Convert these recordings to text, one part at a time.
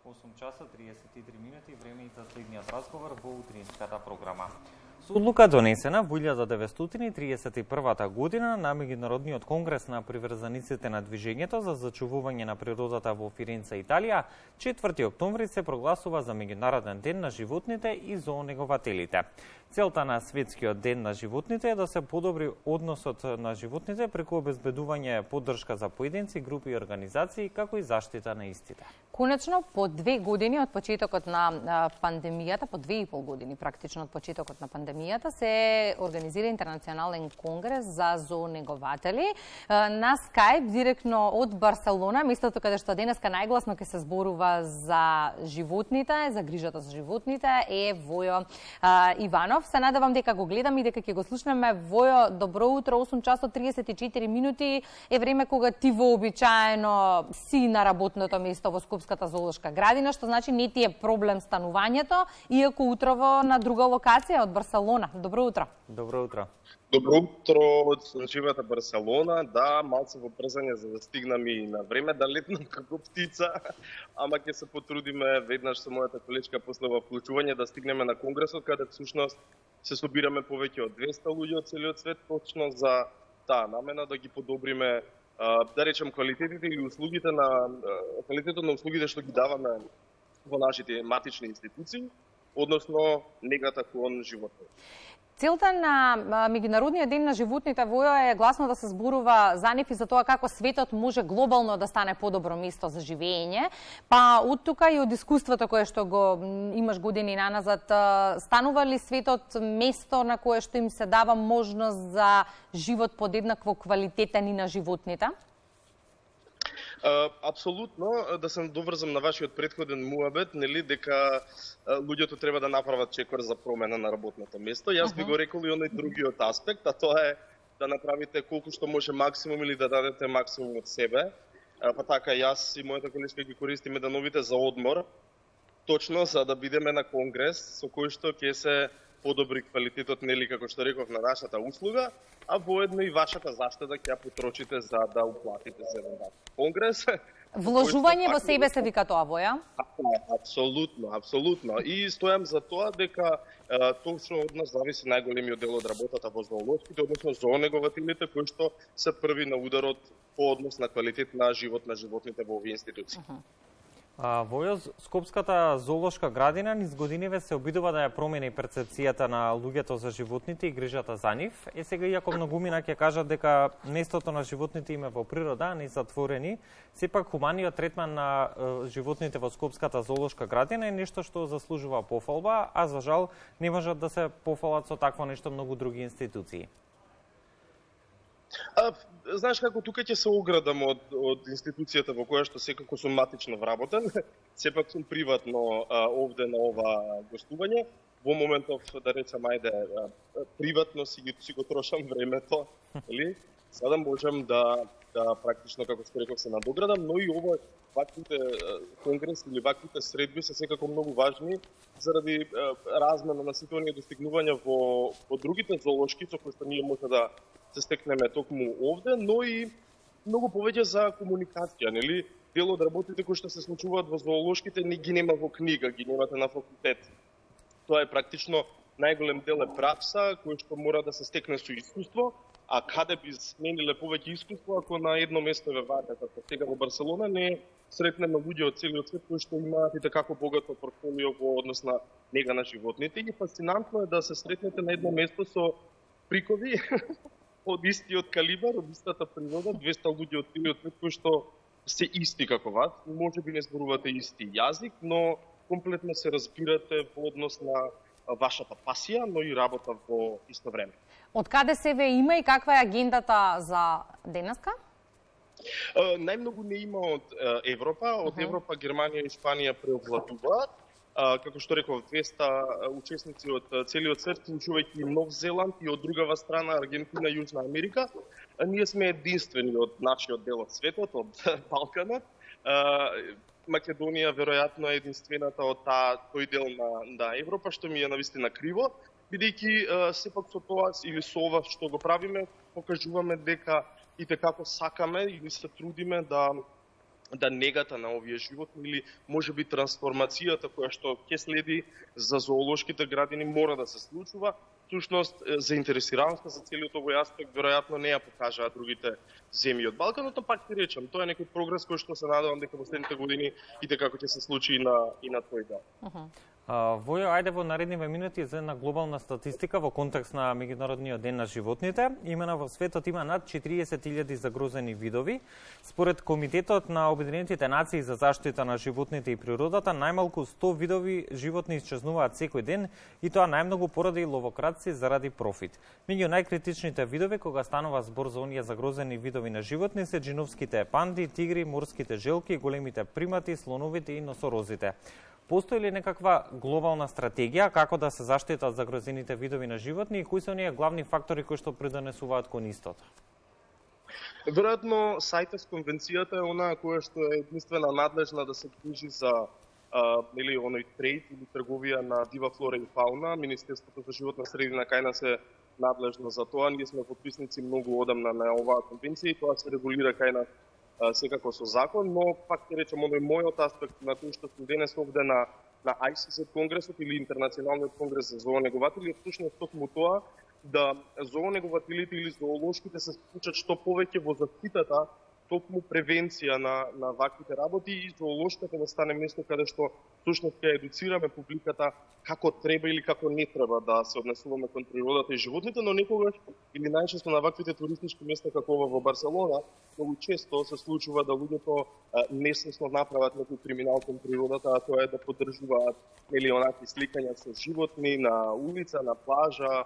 8 часа 33 минути време и за следниот разговор во утринската програма. Со одлука донесена во 1931 година на Меѓународниот конгрес на приврзаниците на движењето за зачувување на природата во Фиренца, Италија, 4 октомври се прогласува за Меѓународен ден на животните и зоонегователите. Целта на Светскиот ден на животните е да се подобри односот на животните преку обезбедување поддршка за поединци, групи и организации, како и заштита на истите. Конечно, по 2 години од почетокот на пандемијата, по 2,5 години практично од почетокот на пандемијата, се организира интернационален конгрес за зоонегователи на Скајп директно од Барселона, местото каде што денеска најгласно ќе се зборува за животните, за грижата за животните е Војо Иванов. Се надевам дека го гледаме и дека ќе го слушнеме. Војо, добро утро, 8 часот 34 минути е време кога ти вообичаено си на работното место во Скопската зоолошка градина, што значи не ти е проблем станувањето, иако утрово на друга локација од Барселона. Добро утро. Добро утро. Добро утро од сончевата Барселона. Да, малце во брзање за да стигнам и на време да летнам како птица, ама ќе се потрудиме веднаш со мојата колечка после ова вклучување да стигнеме на конгресот, каде всушност се собираме повеќе од 200 луѓе од целиот свет точно за таа намена да ги подобриме, да речем, квалитетот на услугите што ги даваме во нашите матични институции, односно негата кон животот. Целта на Меѓународниот ден на животните, Војо, е гласно да се зборува за нив и за тоа како светот може глобално да стане подобро место за живење. Па од тука и од искуството кое што го имаш години наназад, станува ли светот место на кое што им се дава можност за живот под еднакво квалитетен и на животните? Апсолутно, да се доврзам на вашиот претходен муабет, нели, дека луѓето треба да направат чекор за промена на работното место. Јас би го рекол и оној другиот аспект, а тоа е да направите колку што може максимум или да дадете максимум од себе. Па така, јас и мојата колешка ги користиме деновите за одмор, точно за да бидеме на конгрес со кој што ќе се подобри квалитетот, нели, како што реков, на нашата услуга, а воедно и вашата заштеда ќе ја потрочите за да уплатите за еден конгрес. Вложување во себе се вика тоа, Воја? Апсолутно, апсолутно. И стојам за тоа дека точно од нас зависи најголемиот дел од работата во зоолошките, односно зоонегователите, кои што се први на ударот по однос на квалитет на живот на животните во овие институции. Војо, Скопската зоолошка градина низ годиниве се обидува да ја промени перцепцијата на луѓето за животните и грижата за нив. Сега, иако многумина ќе кажат дека местото на животните им е во природа, не затворени, сепак хуманиот третман на животните во Скопската зоолошка градина е нешто што заслужува пофалба, а за жал не можат да се пофалат со такво нешто многу други институции. Знаеш како, тука ќе се оградам од институцијата во која што секако сум матично вработен, сепак сум приватно овде на ова гостување. Во моментов, да речам, ајде, приватно си го трошам времето, или сега можам да практично, како што реков, се надоградам, но и ваквите конгреси или ваквите средби се секако многу важни заради размена на сите оние достигнувања во другите зоолошки, со кои што ние може да се стекнеме токму овде, но и многу повеќе за комуникација, нели? Дел од работите кои што се случуваат во зоолошките не ги нема во книга, ги немате на факултет. Тоа е практично најголем дел е пракса, кој што мора да се стекне со искуство, а каде би смениле повеќе искуство ако на едно место ве вака, како сега во Барселона, не сретнеме луѓе од целиот свет кои што имаат и како богато портфолио во однос на нега на животните. И фасцинантно е да се сретнете на едно место со прикови од истиот калибар, од истата природа, 200 луѓе од целиот свет кои што се исти како вас, може би не зборувате исти јазик, но комплетно се разбирате во однос на вашата пасија, но и работа во исто време. Од каде се ве има и каква е агендата за денеска? Најмногу не има од Европа. Од Европа, Германија и Шпанија преовладуваат. Како што реков, 200 учесници од целиот свет, вклучувајќи Нов Зеланд и од другава страна Аргентина и Јужна Америка. Ние сме единствени од нашиот дел од светот, од Балканот. Македонија веројатно е единствената од тој дел на Европа, што ми е навистина криво, бидејќи сепак со тоа или со ова што го правиме, покажуваме дека и како сакаме и се трудиме да да негата на овие животни или можеби трансформацијата која што ќе следи за зоолошките градини мора да се случува. Всушност, заинтересираноста за целиот овој аспект веројатно не ја покажаа другите земји од Балканот, но пак ти речам, тоа е некој прогрес кој што се надевам дека во следните години и како ќе се случи и на тој дел. Војо, ајде во наредниве минути за една глобална статистика во контекст на Меѓународниот ден на животните. Имена во светот има над 40.000 загрозени видови. Според Комитетот на Обединетите нации за заштита на животните и природата, најмалку 100 видови животни исчезнуваат секој ден и тоа најмногу поради ловократци заради профит. Меѓу најкритичните видови кога станува збор за оние загрозени видови на животни се джиновските панди, тигри, морските желки, големите примати, слоновите и носорозите. Постои ли некаква глобална стратегија како да се заштитат загрозените видови на животни и кои се оние главни фактори кои што придонесуваат кон истото? Веројатно, CITES конвенцијата е онаа која што е единствена надлежна да се грижи за оној трейд или трговија на дива флора и фауна. Министерството за животна средина кај нас е надлежно за тоа. Ние сме подписници многу одамна на оваа конвенција и тоа се регулира кај нас секако со закон, но пак ќе речем оној мојот аспект на тој што сум денес овде на ICCT конгресот или Интернационалниот конгрес за зоонегователи, всушност токму тоа да зоонегователите или зоолошките се вклучат што повеќе во заштитата, токму превенција на ваквите работи и зоолошката да стане место каде што всушност ќе едуцираме публиката како треба или како не треба да се однесуваме кон природата и животните, но некогаш или најчесто на ваквите туристички места како ова во Барселона, многу често се случува да луѓето несвесно направат некој криминал кон природата, а тоа е да поддржуваат онакви сликања со животни на улица, на плажа,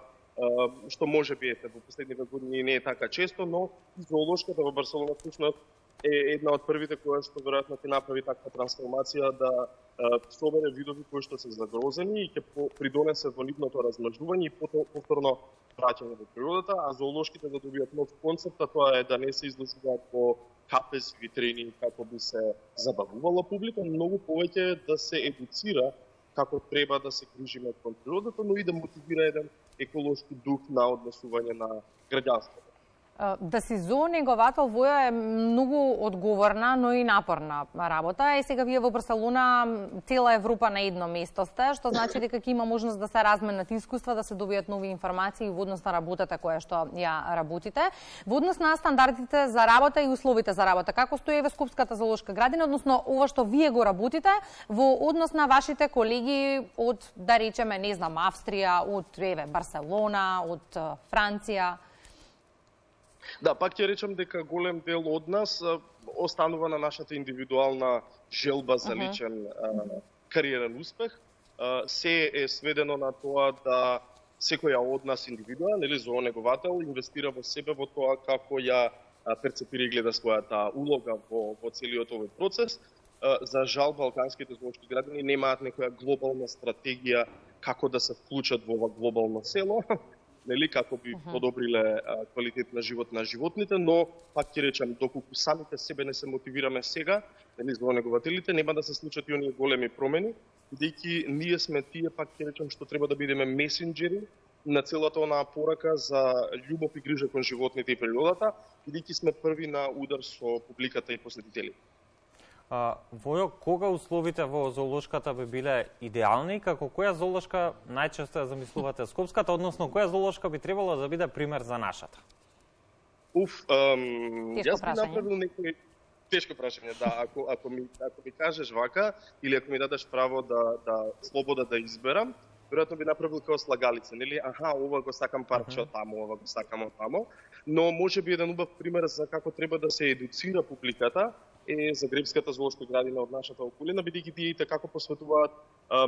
што може би во последниве години не е така често, но зоолошката во Барселона всушност е една од првите која што веројатно ќе направи таква трансформација да собере видови кои што се загрозени и ќе придонесе во нивното размножување и повторно враќање во природата, а зоолошките да добијат нов концепт, а тоа е да не се изложуваат по кафез, витрини како би се забавувала публика, многу повеќе да се едуцира како треба да се грижиме кон природата, но и да мотивира еден еколошки дух на однесување на граѓанството. Да си зоонеговател, Воја, е многу одговорна, но и напорна работа. Сега вие во Барселона цела Европа на едно место сте, што значи дека ќе има можност да се разменат искуства, да се добијат нови информации во однос на работата која што ја работите. Во однос на стандардите за работа и условите за работа, како стои еве Скопската зоолошка градина, односно ова што вие го работите во однос на вашите колеги од, да речеме, не знам, Австрија, од Барселона, од Франција? Да, пак ќе речам дека голем дел од нас останува на нашата индивидуална желба за личен кариерен успех. Се е сведено на тоа да секоја од нас индивидуа, нели зоонеговател, инвестира во себе, во тоа како ја перцепира и гледа својата улога во целиот овој процес. За жал, балканските зоолошки градини немаат некоја глобална стратегија како да се вклучат во ова глобално село, нели, како би подобриле квалитет на живот на животните, но пак ќе речам, доколку самите себе не се мотивираме сега, нели, зоонегователите, нема да се случат и оние големи промени, бидејќи ние сме тие, пак ќе речам, што треба да бидеме месенџери на целата онаа порака за љубов и грижа кон животните и природата, бидејќи сме први на удар со публиката и посетителите. Војо, кога условите во зоолошката би биле идеални, како која зоолошка најчесто ја замислувате Скопската, односно која зоолошка би требало да биде пример за нашата? Јас би направил некој тешко прашање, да, ако ми кажеш вака или ако ми дадеш право да слобода да изберам, веројатно би направил како слагалица, нели? Ова го сакам парче од таму, ова го сакам од таму, но може би еден убав пример за како треба да се едуцира публиката е Загребската зоолошка градина од нашата околина, бидејќи тие и како посветуваат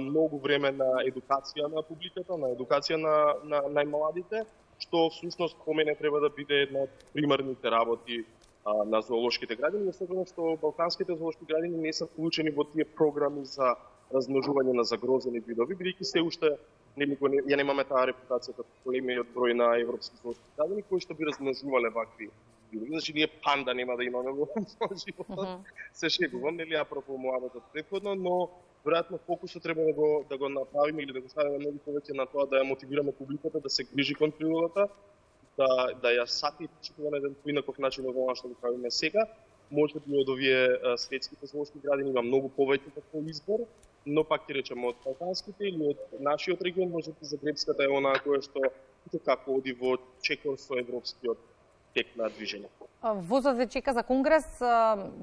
многу време на едукација на публиката, на едукација на најмладите, што всушност по мене треба да биде една од примерните работи на зоолошките градини, особено што балканските зоолошки градини не се вклучени во тие програми за размножување на загрозени видови, бидејќи се уште ја немаме таа репутација како големиот број на европски зоолошки градини кои што би размножувале вакви видови. Значи ние панда нема да имаме во животот. Се шегувам, нели, апропо муабетот претходно, но веројатно фокусот треба да го направиме или да го ставиме многу повеќе на тоа да ја мотивираме публиката да се грижи кон природата, да ја сати почитува на еден поинаков начин од ова што го правиме сега, може би од овие светските зоолошки градини има многу повеќе како избор, но пак ти речеме од балканските или од нашиот регион, може би Загребската е онаа која што како оди во чекор со европскиот тек на движење. Возот ве чека за конгрес,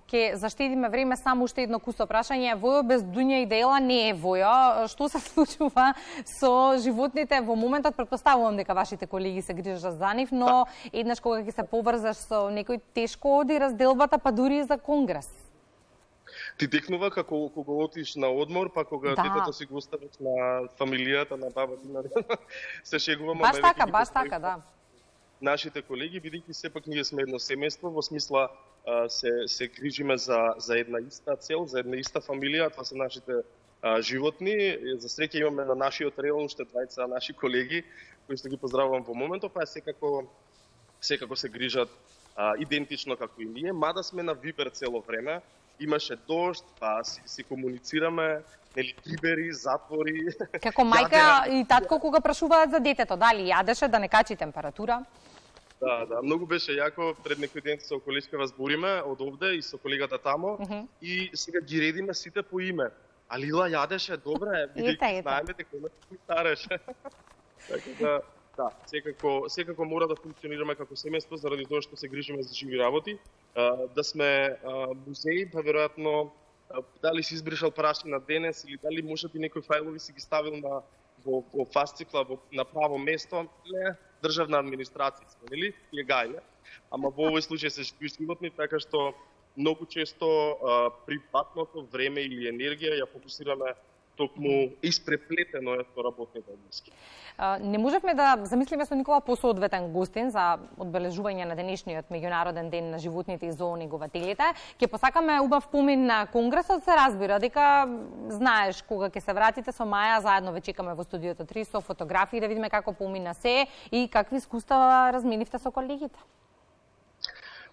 ќе заштедиме време, само уште едно кусо прашање. Војо без Дуња и Дела не е Војо. Што се случува со животните во моментот? Претпоставувам дека вашите колеги се грижат за нив, но еднаш кога ќе се поврзаш со некој, тешко оди разделбата, па дури и за конгрес. Ти текнува како кога отиш на одмор, па кога детето си го оставиш на фамилијата, на бабата, се шегуваме. Баш така, да. Нашите колеги, бидејќи сепак ние сме едно семејство, во смисла се грижиме за една иста цел, за една иста фамилија, тоа се нашите животни. За среќа имаме на нашиот реон уште двајца наши колеги, кои што ги поздравувам во моментов, па секако се грижат идентично како и ние, мада сме на вибер цело време. Имаше дожд, па си комуницираме, нели, прибери, затвори. Како мајка и татко кога прашуваат за детето, дали јадеше, да не качи температура? Да, многу беше јако. Пред некој ден со колешка збориме од овде и со колегата тамо и сега ги редиме сите по име. А Лила јадеше, добре, бидејќи знаеме дека не се стареше. Така да, секако мора да функционираме како семејство заради тоа што се грижиме за живи работи. Да сме музеи, па веројатно дали си избришал прашина денес или дали може би некои фајлови си ги ставил во фасцикла на право место, не, државна администрација, нели? Легајле. Ама во овој случај се животни, така што многу често приватното време или енергија ја фокусираме токму испреплетено е со работните односи. Не можевме да замислиме со никога посоодветен гостин за одбележување на денешниот меѓународен ден на животните и зоонегователите. Ќе посакаме убав помин на конгресот, се разбира дека знаеш кога ќе се вратите со Маја, заедно ве чекаме во студиото 3 со фотографии да видиме како помина се и какви искуства разменивте со колегите.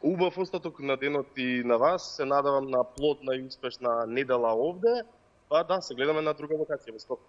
Убав остаток на денот и на вас. Се надевам на плодна и успешна недела овде. Па да, се гледаме на друга локација во Скопје.